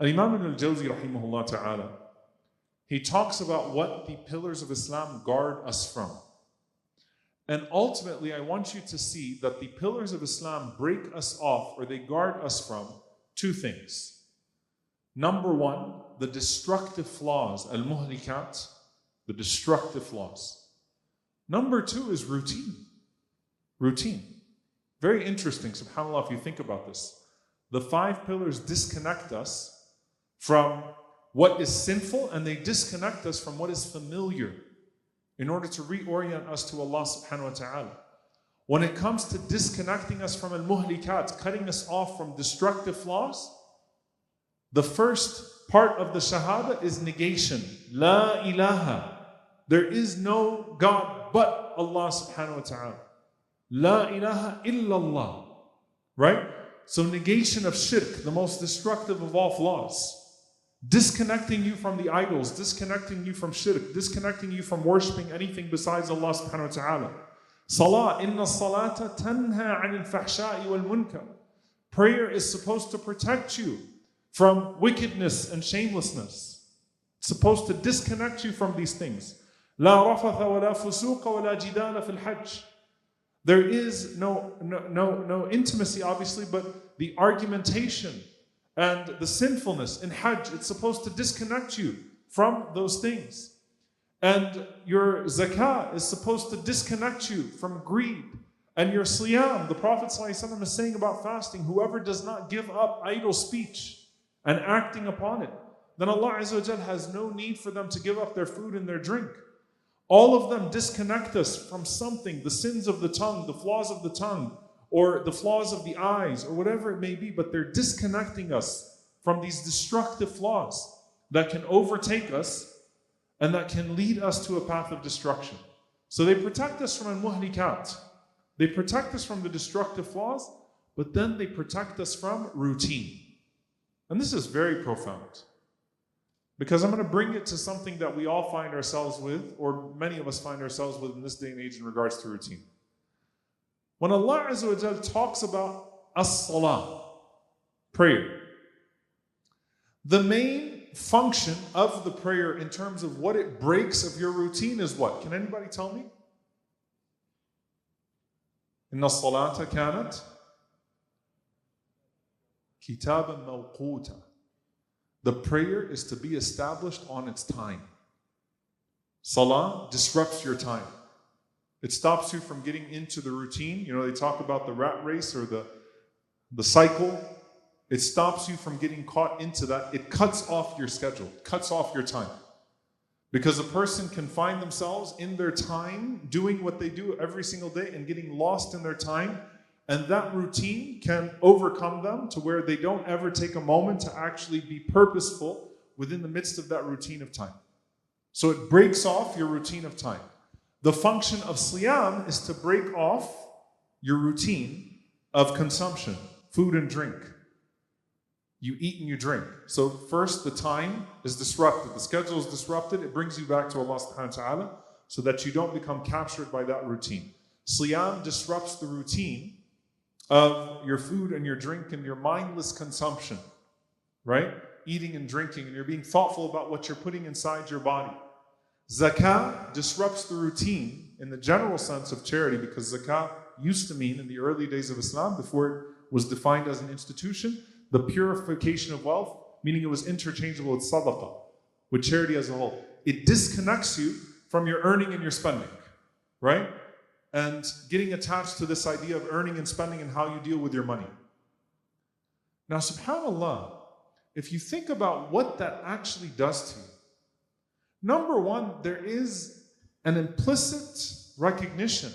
Imam Ibn al-Jawzi rahimahullah ta'ala, he talks about what the pillars of Islam guard us from. And ultimately, I want you to see that the pillars of Islam break us off, or they guard us from, two things. Number one, the destructive flaws, al-muhlikat, the destructive flaws. Number two is routine. Routine. Very interesting, subhanAllah, if you think about this. The 5 pillars disconnect us from what is sinful, and they disconnect us from what is familiar in order to reorient us to Allah subhanahu wa ta'ala. When it comes to disconnecting us from al-muhlikat, cutting us off from destructive flaws, the first part of the shahada is negation. La ilaha. There is no God but Allah subhanahu wa ta'ala. La ilaha illallah. Right? So negation of shirk, the most destructive of all flaws. Disconnecting you from the idols, disconnecting you from shirk, disconnecting you from worshipping anything besides Allah subhanahu wa ta'ala. Salah, inna salata tanha anil fahsha'i wal munkar. Prayer is supposed to protect you from wickedness and shamelessness. It's supposed to disconnect you from these things. La rafatha wa la fusuqa wa la jidala fil hajj. There is no intimacy, obviously, but the argumentation and the sinfulness in Hajj, it's supposed to disconnect you from those things. And your zakah is supposed to disconnect you from greed. And your siyam, the Prophet ﷺ is saying about fasting, whoever does not give up idle speech and acting upon it, then Allah Azza wa Jal has no need for them to give up their food and their drink. All of them disconnect us from something, the sins of the tongue, the flaws of the tongue, or the flaws of the eyes, or whatever it may be, but they're disconnecting us from these destructive flaws that can overtake us and that can lead us to a path of destruction. So they protect us from al-muhlikat. They protect us from the destructive flaws, but then they protect us from routine. And this is very profound, because I'm going to bring it to something that we all find ourselves with, or many of us find ourselves with in this day and age in regards to routine. When Allah Azza wa Jal talks about as-salah, prayer, the main function of the prayer in terms of what it breaks of your routine is what? Can anybody tell me? Inna as-salata kanat kitaban mawquta. The prayer is to be established on its time. Salah disrupts your time. It stops you from getting into the routine. You know, they talk about the rat race or the cycle. It stops you from getting caught into that. It cuts off your schedule, cuts off your time. Because a person can find themselves in their time doing what they do every single day and getting lost in their time. And that routine can overcome them to where they don't ever take a moment to actually be purposeful within the midst of that routine of time. So it breaks off your routine of time. The function of siyam is to break off your routine of consumption, food and drink. You eat and you drink. So first, the time is disrupted. The schedule is disrupted. It brings you back to Allah subhanahu wa ta'ala so that you don't become captured by that routine. Siyam disrupts the routine of your food and your drink and your mindless consumption, right? Eating and drinking, and you're being thoughtful about what you're putting inside your body. Zakah disrupts the routine in the general sense of charity, because zakah used to mean in the early days of Islam, before it was defined as an institution, the purification of wealth, meaning it was interchangeable with sadaqah, with charity as a whole. It disconnects you from your earning and your spending, right? And getting attached to this idea of earning and spending and how you deal with your money. Now, subhanAllah, if you think about what that actually does to you, number one, there is an implicit recognition.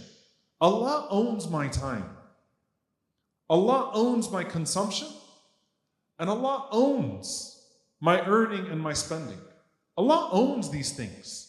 Allah owns my time. Allah owns my consumption. And Allah owns my earning and my spending. Allah owns these things.